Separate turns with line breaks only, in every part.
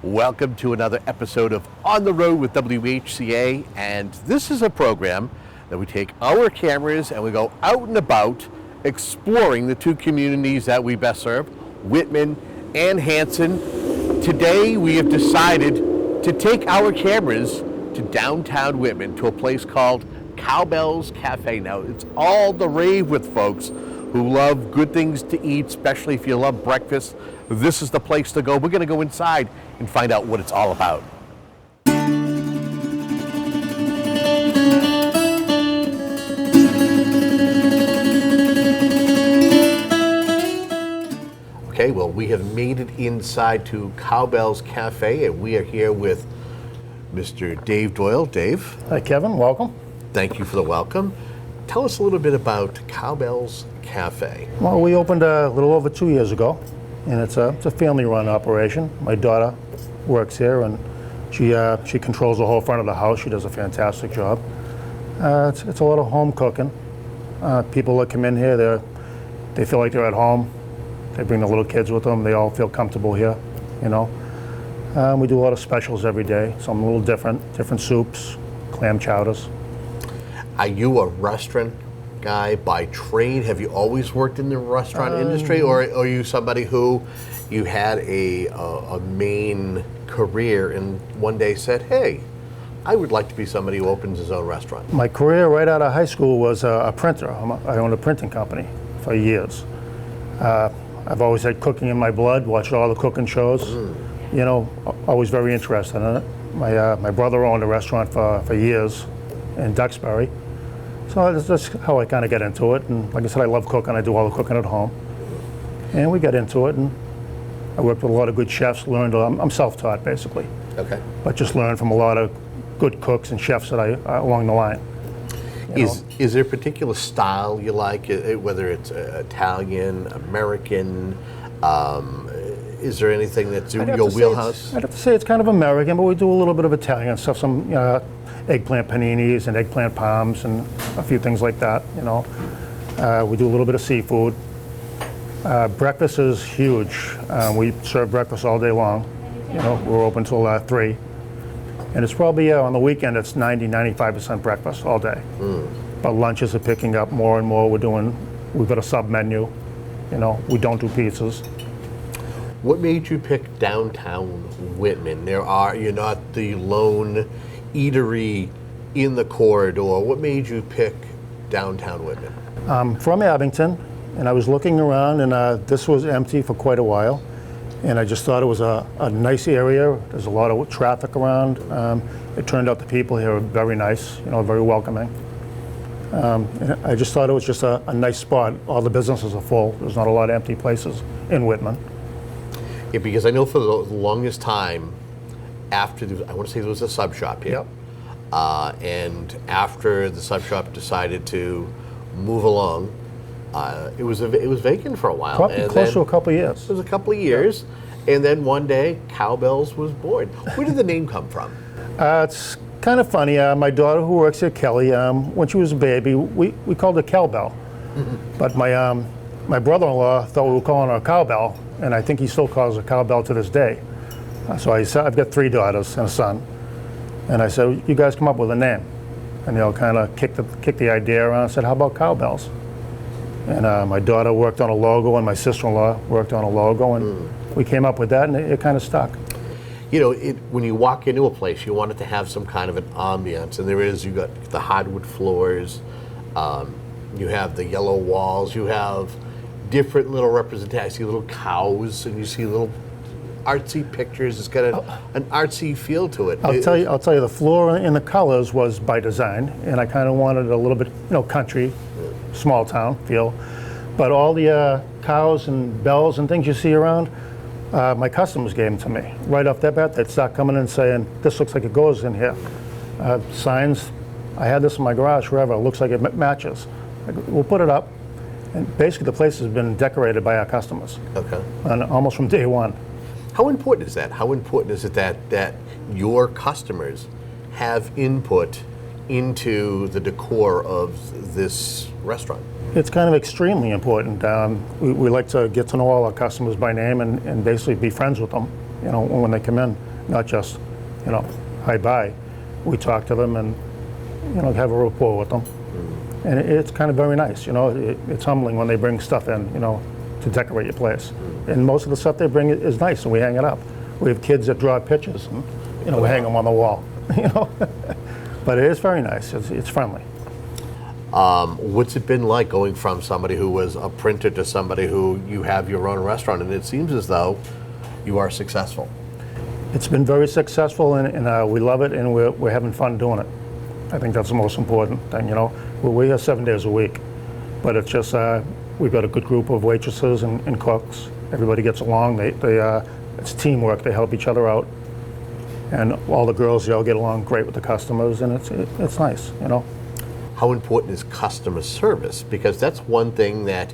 Welcome to another episode of On the Road with WHCA, and this is a program that we take our cameras and we go out and about exploring the two communities that we best serve, Whitman and Hanson. Today we have decided to take our cameras to downtown Whitman to a place called Cowbells Cafe. Now, it's all the rave with folks who love good things to eat, especially if you love breakfast. This is the place to go. We're going to go inside and find out what it's all about. Okay, well, we have made it inside to Cowbells Cafe, and we are here with Mr. Dave Doyle. Dave.
Hi, Kevin. Welcome.
Thank you for the welcome. Tell us a little bit about Cowbells Cafe.
Well, we opened a little over 2 years ago, and it's a family-run operation. My daughter works here, and she controls the whole front of the house. She does a fantastic job. It's a lot of home cooking. People that come in here, they feel like they're at home. They bring the little kids with them. They all feel comfortable here, you know. We do a lot of specials every day, some a little different soups, clam chowders.
Are you a restaurant guy by trade? Have you always worked in the restaurant industry, or are you somebody who you had a main career and one day said, hey, I would like to be somebody who opens his own restaurant?
My career right out of high school was a printer. I owned a printing company for years. I've always had cooking in my blood, watched all the cooking shows. You know, always very interested in it. My brother owned a restaurant for years in Duxbury. So that's how I kind of get into it. And like I said, I love cooking. I do all the cooking at home. And we got into it, and I worked with a lot of good chefs, I'm self-taught basically. Okay. But just learned from a lot of good cooks and chefs that along the line.
Is there a particular style you like, whether it's Italian, American? Is there anything that's in your wheelhouse?
I'd have to say it's kind of American, but we do a little bit of Italian stuff, some eggplant paninis and eggplant parms and a few things like that, you know. We do a little bit of seafood. Breakfast is huge. We serve breakfast all day long. You know, we're open till 3. And it's probably, on the weekend, it's 95% breakfast all day. But lunches are picking up more and more. We've got a sub-menu. You know, we don't do pizzas.
What made you pick downtown Whitman? You're not the lone eatery in the corridor. What made you pick downtown Whitman?
I'm from Abington, and I was looking around, and this was empty for quite a while. And I just thought it was a nice area. There's a lot of traffic around. It turned out the people here are very nice, you know, very welcoming. And I just thought it was just a nice spot. All the businesses are full. There's not a lot of empty places in Whitman.
Yeah, because I know for the longest time, I want to say there was a sub shop here. Yep. And after the sub shop decided to move along, it was vacant for a while.
Probably close to a couple of years.
It was a couple of years, and then one day Cowbells was born. Where did the name come from?
It's kind of funny. My daughter, who works here, Kelly, when she was a baby, we called her Cowbell. But my brother-in-law thought we were calling her a cowbell, and I think he still calls her cowbell to this day. So I said, I've got 3 daughters and a son, and I said, you guys come up with a name. And they'll kind of kick the idea around and said, how about Cowbells? And my daughter worked on a logo, and my sister-in-law worked on a logo, and we came up with that, and it kind of stuck.
You know, when you walk into a place, you want it to have some kind of an ambiance, and you got the hardwood floors, you have the yellow walls, you have different little representations. I see little cows, and you see little artsy pictures. It's got an artsy feel to it.
I'll tell you, the floor and the colors was by design, and I kind of wanted a little bit, you know, country, small town feel. But all the cows and bells and things you see around, my customers gave them to me. Right off the bat, they'd start coming in saying, this looks like it goes in here. Signs, I had this in my garage forever, it looks like it matches. We'll put it up. And basically the place has been decorated by our customers. Okay. And almost from day one.
How important is that? How important is it that your customers have input into the decor of this restaurant?
It's kind of extremely important. We like to get to know all our customers by name and basically be friends with them, you know, when they come in. not just, hi, bye. We talk to them and, have a rapport with them. And it's kind of very nice, it's humbling when they bring stuff in, to decorate your place. And most of the stuff they bring is nice, and we hang it up. We have kids that draw pictures, and we hang them on the wall, But it is very nice. It's friendly.
What's it been like going from somebody who was a printer to somebody who you have your own restaurant, and it seems as though you are successful?
It's been very successful, and we love it, and we're having fun doing it. I think that's the most important thing, We're here 7 days a week, but it's just we've got a good group of waitresses and cooks. Everybody gets along. It's teamwork. They help each other out, and all the girls, they all get along great with the customers, and it's nice,
How important is customer service? Because that's one thing that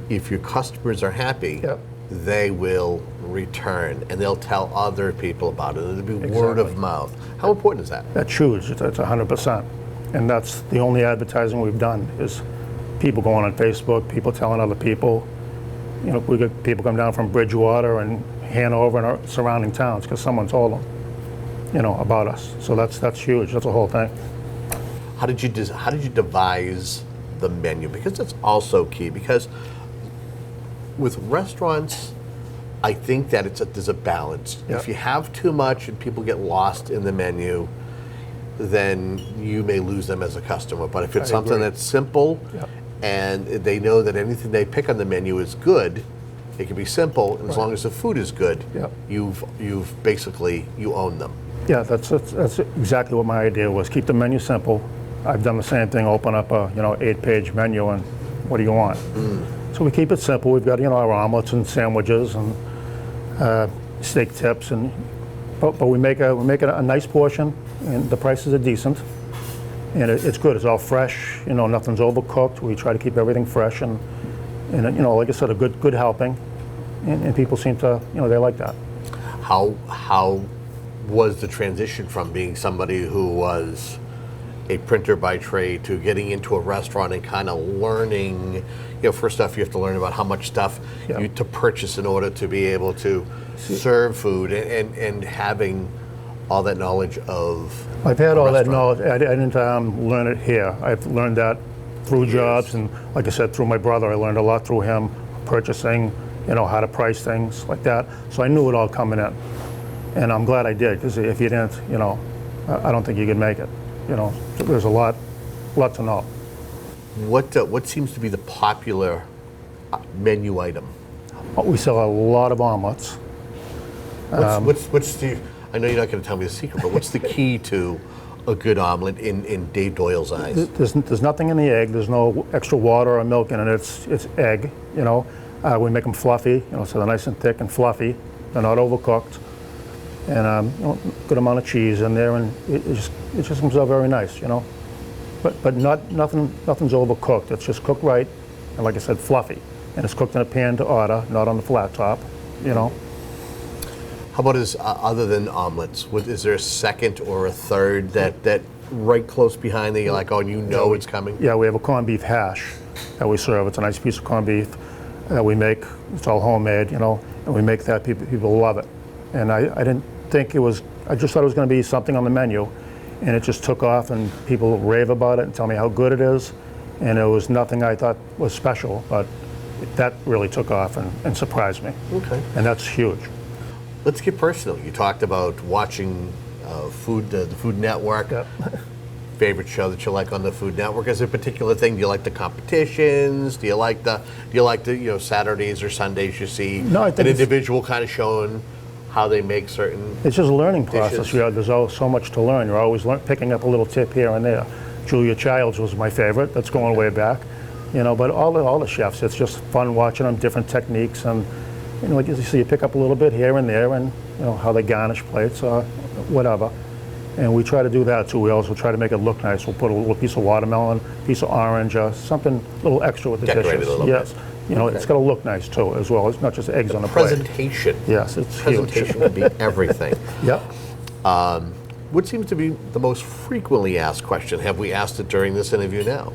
if your customers are happy,
Yep.
they will return and they'll tell other people about it. It'll be word of mouth. How important is that?
That's huge. It's 100%. And that's the only advertising we've done is people going on Facebook, people telling other people. We get people come down from Bridgewater and Hanover and our surrounding towns because someone told them, about us. So that's huge. That's the whole thing.
How did you devise the menu? Because that's also key. Because with restaurants, I think that there's a balance.
Yep.
If you have too much and people get lost in the menu, then you may lose them as a customer. But if it's something that's simple,
Yep.
and they know that anything they pick on the menu is good, it can be simple, and as long as the food is good,
Yep.
you've basically you own them.
Yeah, that's exactly what my idea was. Keep the menu simple. I've done the same thing. Open up a 8-page menu, and what do you want? So we keep it simple. We've got our omelets and sandwiches and steak tips, but we make it a nice portion, and the prices are decent, and it's good. It's all fresh. Nothing's overcooked. We try to keep everything fresh, and like I said, a good helping, and people seem to they like that.
How was the transition from being somebody who was a printer by trade to getting into a restaurant and kind of learning? First off, you have to learn about how much stuff
Yeah.
to purchase in order to be able to serve food, and having all that knowledge of.
I've had all that
restaurant.
knowledge. I didn't learn it here. I've learned that through jobs, and like I said, through my brother. I learned a lot through him, purchasing, how to price things like that. So I knew it all coming in, and I'm glad I did, because if you didn't, I don't think you could make it. There's a lot to know.
What seems to be the popular menu item?
We sell a lot of omelets.
What's the? I know you're not going to tell me the secret, but what's the key to a good omelet in Dave Doyle's eyes?
There's nothing in the egg. There's no extra water or milk in it. It's egg. We make them fluffy. So they're nice and thick and fluffy. They're not overcooked. And good amount of cheese in there, and it just comes out very nice. But nothing's overcooked. It's just cooked right, and like I said, fluffy. And it's cooked in a pan to order, not on the flat top.
How about other than omelets? Is there a second or a third that right close behind that you're like, oh, it's coming?
Yeah, we have a corned beef hash that we serve. It's a nice piece of corned beef that we make. It's all homemade, and we make that. People love it. And I didn't think it was. I just thought it was going to be something on the menu, and it just took off, and people rave about it and tell me how good it is. And it was nothing I thought was special, but that really took off and surprised me.
Okay.
And that's huge.
Let's get personal. You talked about watching the Food Network.
Yep.
Favorite show that you like on the Food Network? Is there a particular thing? Do you like the competitions? Do you like the Saturdays or Sundays you see
No, I think
an
it's-
individual kind of showing how they make certain?
It's just a learning process.
dishes?
There's always so much to learn. You're always picking up a little tip here and there. Julia Childs was my favorite. That's going way back. But all the chefs, it's just fun watching them, different techniques, and like you see, you pick up a little bit here and there, and how they garnish plates or whatever. And we try to do that too. We also try to make it look nice. We'll put a little piece of watermelon, piece of orange, something a little extra with the
Decorate
dishes.
it a little
Yes.
bit.
It's got to look nice too, as well. It's not just eggs on a plate.
Presentation.
Yes, it's
Presentation
huge.
can be everything.
Yep.
What seems to be the most frequently asked question? Have we asked it during this interview now?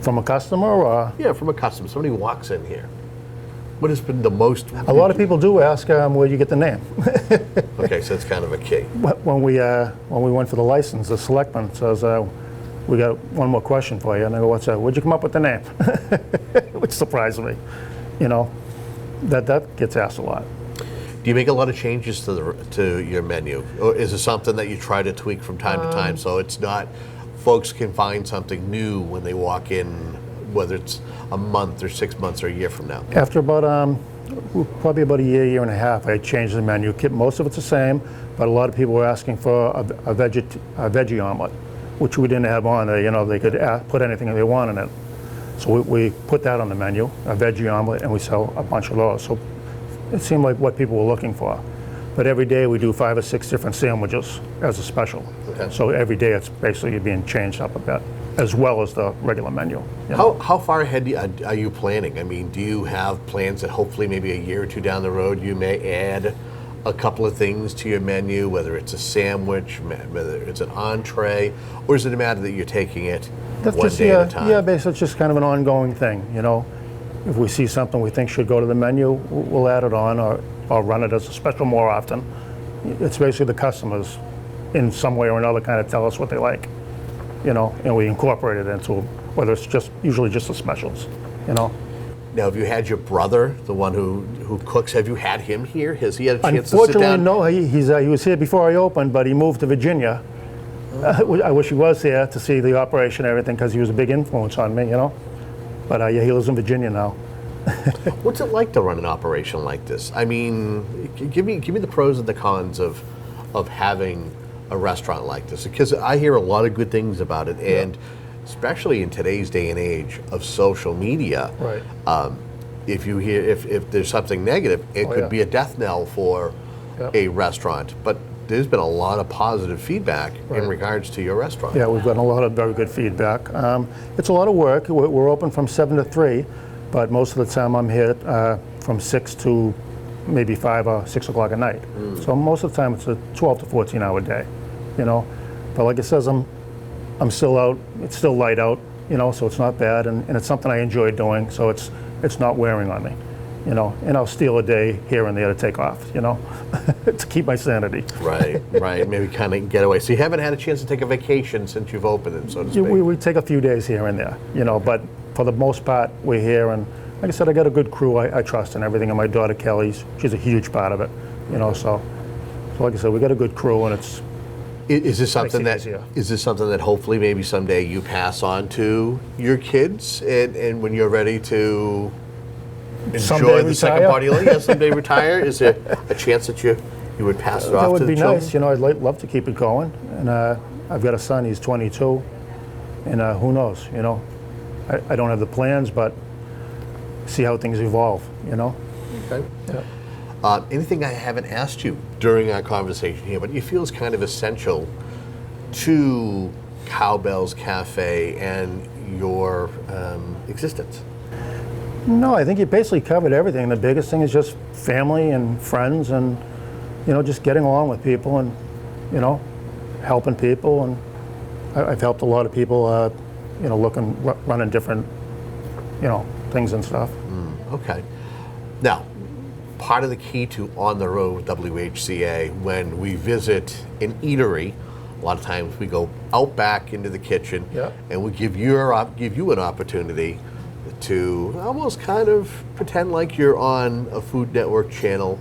From a customer, or
Yeah, from a customer. Somebody walks in here. What has been the most?
A lot of people do ask where you get the name.
Okay, so that's kind of a key.
When we went for the license, the selectman says, "We got one more question for you." And I go, "What's that? Where'd you come up with the name?" Which surprised me. You know, that gets asked a lot.
Do you make a lot of changes to your menu, or is it something that you try to tweak from time to time so it's not folks can find something new when they walk in, whether it's a month or 6 months or a year from now?
After about probably about a year and a half, I changed the menu. Most of it's the same, but a lot of people were asking for a veggie omelet, which we didn't have on there. You know, they could put anything they want in it. So we put that on the menu, a veggie omelet, and we sell a bunch of those. So it seemed like what people were looking for. But every day we do 5 or 6 different sandwiches as a special.
Okay.
So every day it's basically being changed up a bit, as well as the regular menu. You know?
How far ahead are you planning? I mean, do you have plans that hopefully maybe a year or two down the road you may add a couple of things to your menu, whether it's a sandwich, whether it's an entree, or is it a matter that you're taking it one day at a time?
Yeah, basically it's just kind of an ongoing thing, you know. If we see something we think should go to the menu, we'll add it on or run it as a special more often. It's basically the customers in some way or another kind of tell us what they like, you know, and we incorporate it into whether it's usually just the specials, you know.
Now, have you had your brother, the one who cooks, have you had him here? Has he had a chance to sit
Unfortunately,
down?
no. He was here before I opened, but he moved to Virginia. I wish he was here to see the operation and everything because he was a big influence on me, you know. But yeah, he lives in Virginia now.
What's it like to run an operation like this? I mean, give me the pros and the cons of having a restaurant like this, because I hear a lot of good things about it, and especially in today's day and age of social media,
Right.
If there's something negative, it could be a death knell for a restaurant. But there's been a lot of positive feedback in regards to your restaurant.
Yeah, we've gotten a lot of very good feedback. It's a lot of work. We're open from 7 to 3, but most of the time I'm here from 6 to maybe 5 or 6 o'clock at night. So most of the time it's a 12 to 14 hour day, you know. But like it says, I'm still out. It's still light out, you know, so it's not bad, and it's something I enjoy doing. So it's not wearing on me, you know. And I'll steal a day here and there to take off, you know, to keep my sanity.
Right. Maybe kind of get away. So you haven't had a chance to take a vacation since you've opened it, so to speak.
We take a few days here and there, you know, but for the most part, we're here. And like I said, I got a good crew I trust and everything. And my daughter, Kelly, she's a huge part of it, you know, so like I said, we got a good crew, and it's...
Is this something that hopefully maybe someday you pass on to your kids, and when you're ready to enjoy the second part of your life, yeah, someday retire? Is there a chance that you would pass it off to the children?
That would be nice. You know, I'd love to keep it going. And I've got a son, he's 22, and who knows, you know. I don't have the plans, but see how things evolve, you know.
Okay.
Yeah.
Anything I haven't asked you during our conversation here, but you feel is kind of essential to Cowbells Cafe and your existence?
No, I think you basically covered everything. The biggest thing is just family and friends, and you know, just getting along with people, and you know, helping people. And I've helped a lot of people, you know, running different, you know, things and stuff.
Okay. Now, part of the key to On the Road with WHCA, when we visit an eatery, a lot of times we go out back into the kitchen, and we give you an opportunity to almost kind of pretend like you're on a Food Network channel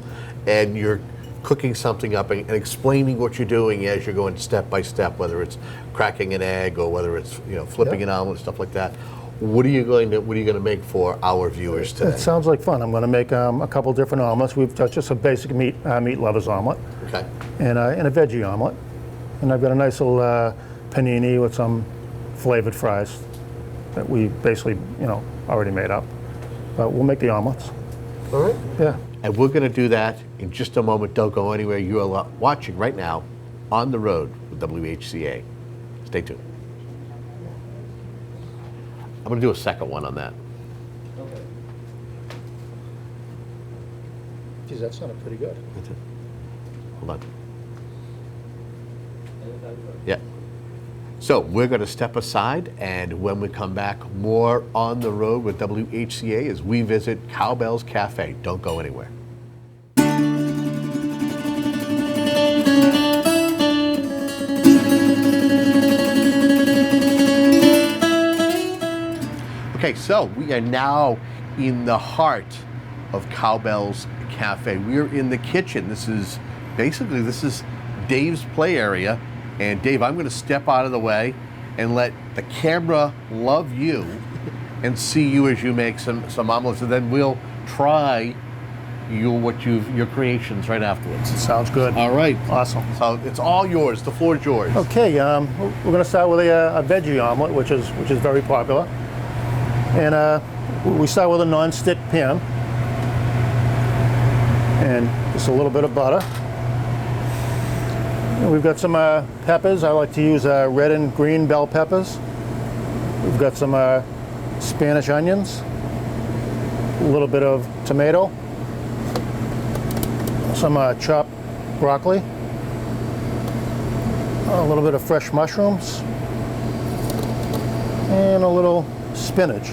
and you're cooking something up and explaining what you're doing as you're going step by step, whether it's cracking an egg or whether it's, you know, flipping an omelet, stuff like that. What are you going to make for our viewers today?
It sounds like fun. I'm going to make a couple different omelets. We've got just a basic meat lovers omelet,
Okay.
and a veggie omelet, and I've got a nice little panini with some flavored fries that we basically, you know, already made up. But we'll make the omelets.
All right.
Yeah.
And we're going to do that in just a moment. Don't go anywhere. You are watching right now On the Road with WHCA. Stay tuned. I'm going to do a second one on that.
Okay. Geez, that sounded pretty good.
Hold on. Yeah. So we're going to step aside, and when we come back, more On the Road with WHCA as we visit Cowbells Cafe. Don't go anywhere. Okay, so we are now in the heart of Cowbells Cafe. We're in the kitchen. This is Dave's play area. And Dave, I'm going to step out of the way and let the camera love you and see you as you make some omelets, and then we'll try your creations right afterwards.
Sounds good.
All right.
Awesome.
So it's all yours. The floor is yours.
Okay, we're going to start with a veggie omelet, which is very popular. And we start with a non-stick pan and just a little bit of butter. We've got some peppers. I like to use red and green bell peppers. We've got some Spanish onions, a little bit of tomato, some chopped broccoli, a little bit of fresh mushrooms, and a little spinach.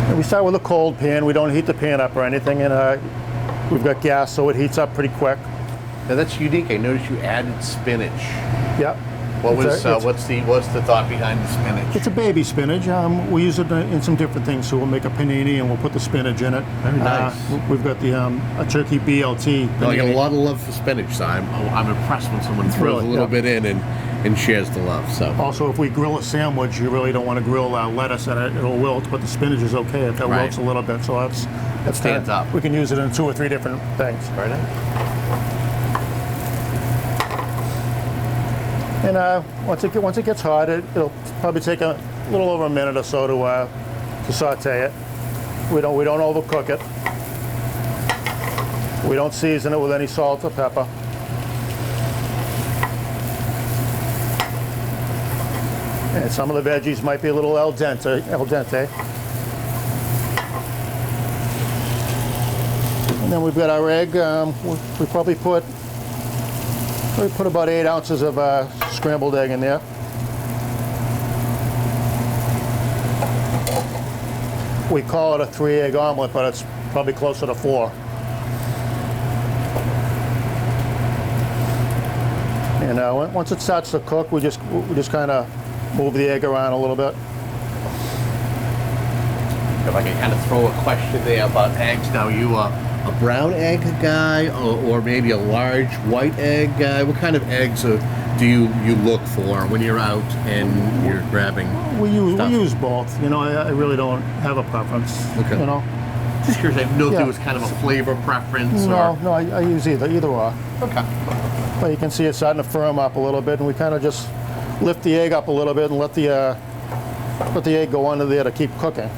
And we start with a cold pan. We don't heat the pan up or anything, and we've got gas, so it heats up pretty quick.
Now that's unique. I noticed you added spinach.
Yep.
What's the thought behind the spinach?
It's a baby spinach. We use it in some different things. So we'll make a panini and we'll put the spinach in it.
Very nice.
We've got the a turkey BLT.
No, I got a lot of love for spinach, so I'm impressed when someone throws a little bit in and shares the love. So
also, if we grill a sandwich, you really don't want to grill lettuce in it; it'll wilt. But the spinach is okay if that wilts a little bit. So that
stands up.
We can use it in 2 or 3 different things.
Very nice.
And once it gets hot, it'll probably take a little over a minute or so to saute it. We don't overcook it. We don't season it with any salt or pepper. And some of the veggies might be a little al dente. And then we've got our egg. We probably put about 8 ounces of scrambled egg in there. We call it a 3-egg omelet, but it's probably closer to 4. And once it starts to cook, we just kind of move the egg around a little bit.
If I can kind of throw a question there about eggs. Now, you a brown egg guy or maybe a large white egg guy? What kind of eggs do you look for when you're out and you're grabbing
We
stuff?
use both. I really don't have a preference.
Okay. Just curious, I didn't know if there was kind of a flavor preference.
No, I use either or.
Okay.
But you can see it's starting to firm up a little bit, and we kind of just lift the egg up a little bit and let the egg go under there to keep cooking.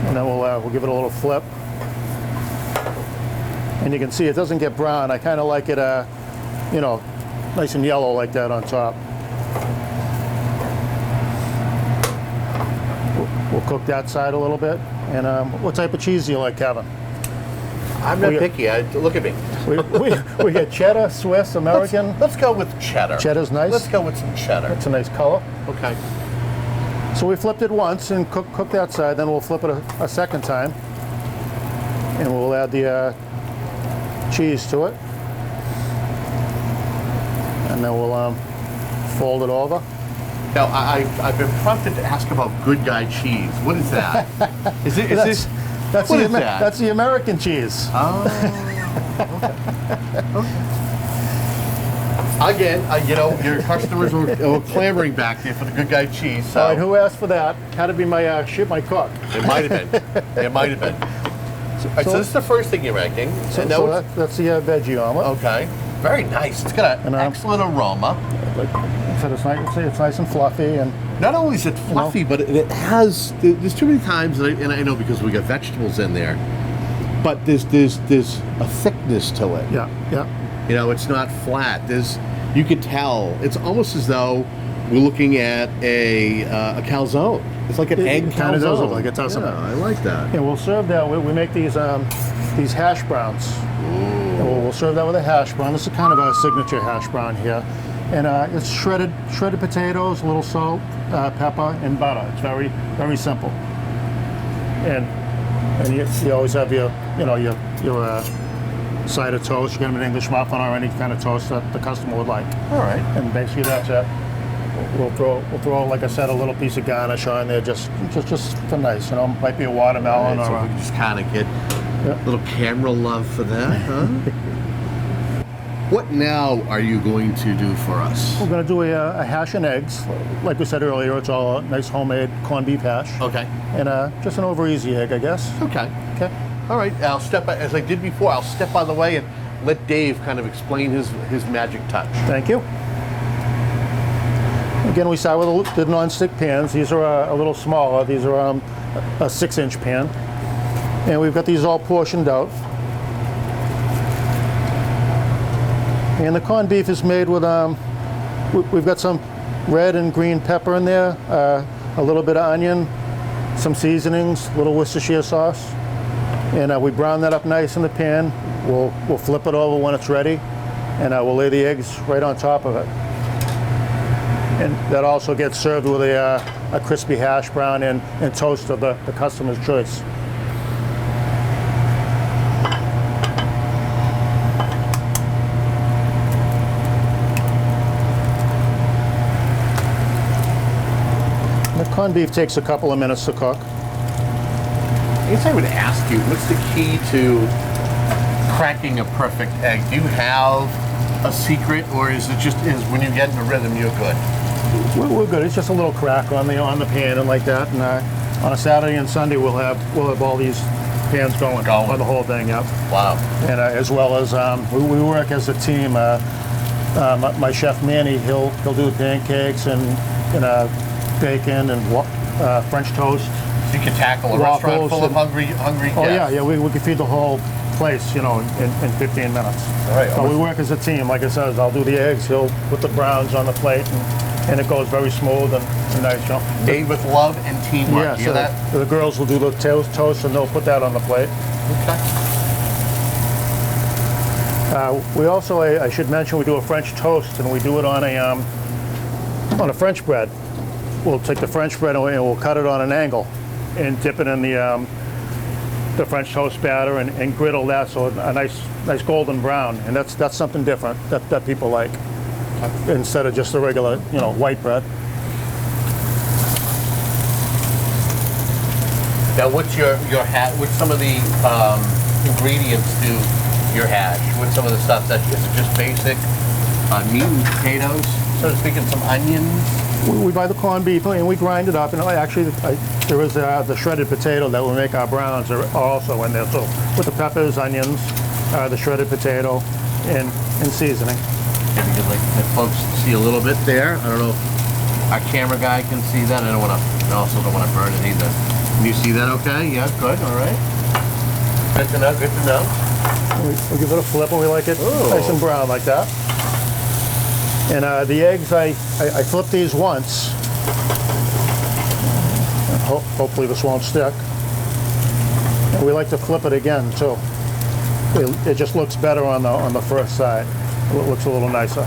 And then we'll give it a little flip. And you can see it doesn't get brown. I kind of like it, nice and yellow like that on top. We'll cook that side a little bit. And what type of cheese do you like, Kevin?
I'm not picky. Look at me.
We get cheddar, Swiss, American.
Let's go with cheddar.
Cheddar's nice.
Let's go with some cheddar.
It's a nice color.
Okay.
So we flipped it once and cook that side. Then we'll flip it a second time, and we'll add the cheese to it, and then we'll fold it over.
Now, I've been prompted to ask about Good Guy cheese. What is that?
That's the American cheese.
Oh, okay. Again, your customers were clamoring back there for the Good Guy cheese. So.
All right, who asked for that? Had to be my cook.
It might have been. It might have been. So this is the first thing you're making.
So that's the veggie omelet.
Okay. Very nice. It's got an excellent aroma.
It's nice and fluffy, and
not only is it fluffy, but it has. There's too many times, and I know because we got vegetables in there, but there's a thickness to it.
Yeah.
It's not flat. You could tell. It's almost as though we're looking at a calzone. It's like an egg calzone.
It kind of does look like it, doesn't it?
I like that.
And we'll serve that. We make these hash browns. And we'll serve that with a hash brown. This is kind of a signature hash brown here. And it's shredded potatoes, a little salt, pepper, and butter. It's very, very simple. And you always have your side of toast. You get them an English muffin or any kind of toast that the customer would like.
All right.
And basically that's it. We'll throw, like I said, a little piece of garnish on there, just for nice. You know, might be a watermelon
Right, so
or
we can just kind of get a little camera love for that, huh? What now are you going to do for us?
We're going to do a hash and eggs. Like we said earlier, it's all a nice homemade corned beef hash.
Okay.
And just an over easy egg, I guess.
Okay.
Okay.
All right. I'll step, as I did before, I'll step out of the way and let Dave kind of explain his magic touch.
Thank you. Again, we start with the non-stick pans. These are a little smaller. These are a 6-inch pan. And we've got these all portioned out. And the corned beef is made with, we've got some red and green pepper in there, a little bit of onion, some seasonings, a little Worcestershire sauce. And we brown that up nice in the pan. We'll flip it over when it's ready, and we'll lay the eggs right on top of it. And that also gets served with a crispy hash brown and toast of the customer's choice. The corned beef takes a couple of minutes to cook.
I guess I would ask you, what's the key to cracking a perfect egg? Do you have a secret, or is it just when you get in the rhythm, you're good?
We're good. It's just a little crack on the pan and like that. And on a Saturday and Sunday, we'll have all these pans going on the whole thing. Yep.
Wow.
And as well as we work as a team. My chef Manny, he'll do the pancakes and bacon and French toast.
So you can tackle a restaurant full of hungry guests.
Oh yeah. We can feed the whole place, in 15 minutes.
All right.
So we work as a team. Like I said, I'll do the eggs. He'll put the browns on the plate, and it goes very smooth and nice.
Made with love and teamwork.
Yeah.
You hear that?
The girls will do the toast, and they'll put that on the plate.
Okay.
We also, I should mention, we do a French toast, and we do it on a French bread. We'll take the French bread and we'll cut it on an angle, and dip it in the French toast batter and griddle that so a nice golden brown, and that's something different that people like instead of just the regular white bread.
Now, what's your hash? What's some of the ingredients to your hash? What's some of the stuff is it just basic meat and potatoes, so to speak, and some onions?
We buy the corned beef and we grind it up, and actually there is the shredded potato that we make our browns are also in there. So with the peppers, onions, the shredded potato, and seasoning.
Yeah, because let folks see a little bit there. I don't know if our camera guy can see that. I also don't want to burn it either. Can you see that okay? Yeah, good, all right. Good to know, good to know.
We give it a flip and we like it nice and brown like that. And the eggs, I flip these once. Hopefully this won't stick. And we like to flip it again too. It just looks better on the first side. It looks a little nicer.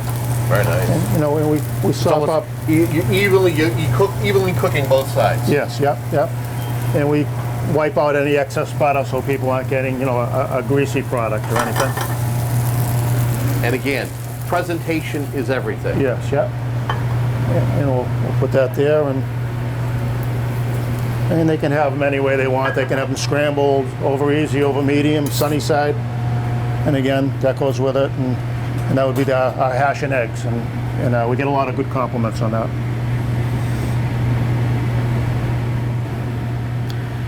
Very nice.
And we salt up.
You cook evenly cooking both sides.
Yes. Yep. And we wipe out any excess butter so people aren't getting a greasy product or anything.
And again, presentation is everything.
Yes. Yep. And we'll put that there, and they can have them any way they want. They can have them scrambled, over easy, over medium, sunny side. And again, that goes with it. And that would be our hash and eggs. And we get a lot of good compliments on that.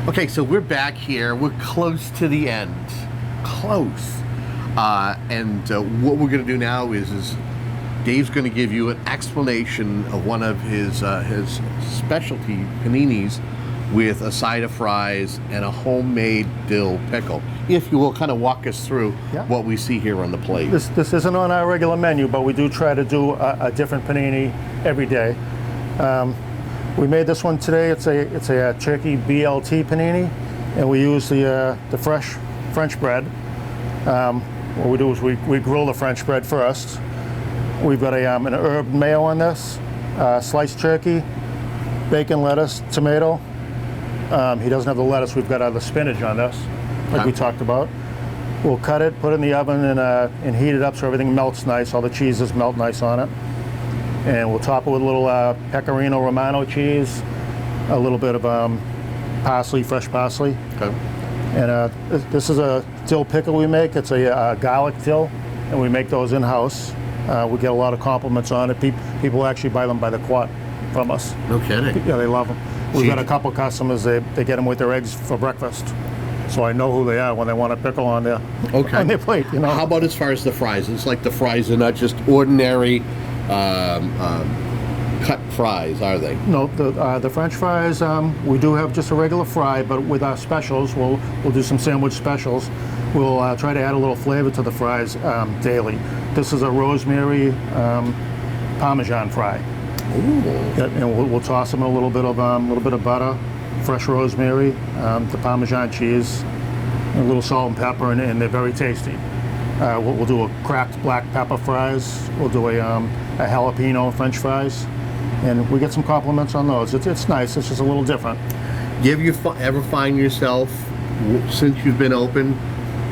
Okay, so we're back here. We're close to the end. Close. And what we're going to do now is Dave's going to give you an explanation of one of his specialty paninis with a side of fries and a homemade dill pickle. If you will kind of walk us through what we see here on the plate.
This isn't on our regular menu, but we do try to do a different panini every day. We made this one today. It's a turkey BLT panini, and we use the fresh French bread. What we do is we grill the French bread first. We've got an herb mayo on this, sliced turkey, bacon, lettuce, tomato. He doesn't have the lettuce. We've got the spinach on this, like we talked about. We'll cut it, put it in the oven, and heat it up so everything melts nice. All the cheeses melt nice on it. And we'll top it with a little pecorino romano cheese, a little bit of parsley, fresh parsley.
Okay.
And this is a dill pickle we make. It's a garlic dill, and we make those in-house. We get a lot of compliments on it. People actually buy them by the quart from us.
No kidding.
Yeah, they love them. We've got a couple customers, they get them with their eggs for breakfast. So I know who they are when they want a pickle on their plate. You know.
How about as far as the fries? It's like the fries are not just ordinary cut fries, are they?
No, the French fries, we do have just a regular fry, but with our specials, we'll do some sandwich specials. We'll try to add a little flavor to the fries daily. This is a rosemary Parmesan fry. Yeah, and we'll toss them in a little bit of butter, fresh rosemary, the Parmesan cheese, a little salt and pepper, and they're very tasty. We'll do a cracked black pepper fries. We'll do a jalapeno French fries, and we get some compliments on those. It's nice. It's just a little different.
Have you ever find yourself, since you've been open,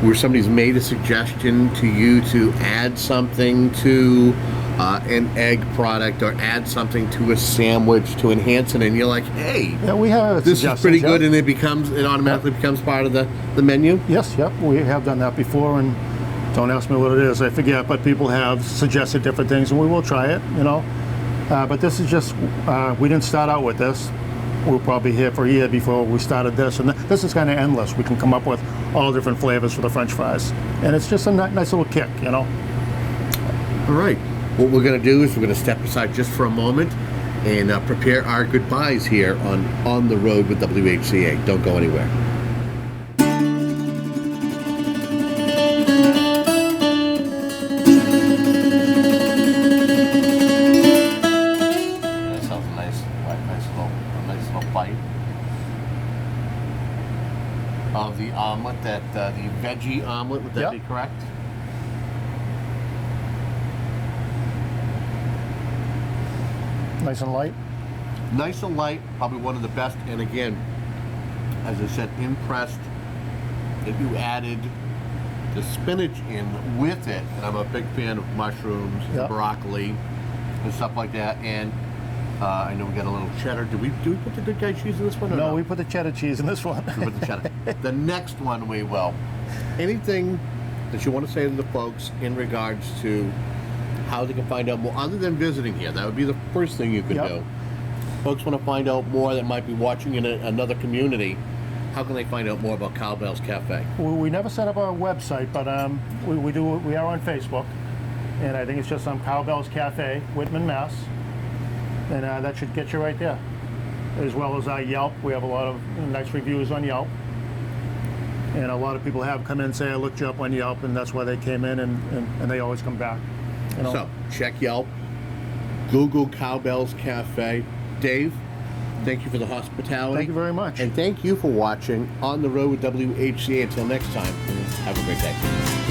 where somebody's made a suggestion to you to add something to an egg product or add something to a sandwich to enhance it, and you're like, hey,
yeah, we have
this is pretty good, and it automatically becomes part of the menu?
Yes, yep, we have done that before, and don't ask me what it is, I forget, but people have suggested different things, and we will try it, you know. But this is just, we didn't start out with this. We were probably here for a year before we started this, and this is kind of endless. We can come up with all different flavors for the French fries, and it's just a nice little kick, you know.
All right. What we're going to do is we're going to step aside just for a moment and prepare our goodbyes here on the road with WHCA. Don't go anywhere. That sounds a nice little bite of the omelet, the veggie omelet. Would that be correct?
Nice and light.
Nice and light, probably one of the best. And again, as I said, impressed that you added the spinach in with it. And I'm a big fan of mushrooms and broccoli and stuff like that. And I know we got a little cheddar. Do we put the good guy cheese in this one? Or no,
we put the cheddar cheese in this one.
We put the cheddar. The next one we will. Anything that you want to say to the folks in regards to how they can find out more, other than visiting here? That would be the first thing you could do. Folks want to find out more that might be watching in another community. How can they find out more about Cowbells Cafe?
We never set up our website, but we are on Facebook, and I think it's just on Cowbells Cafe, Whitman, Mass. And that should get you right there. As well as our Yelp. We have a lot of nice reviews on Yelp. And a lot of people have come in and say, I looked you up on Yelp, and that's why they came in, and they always come back. You know? So,
check Yelp, Google Cowbells Cafe. Dave, thank you for the hospitality.
Thank you very much.
And thank you for watching On the Road with WHCA. Until next time, have a great day.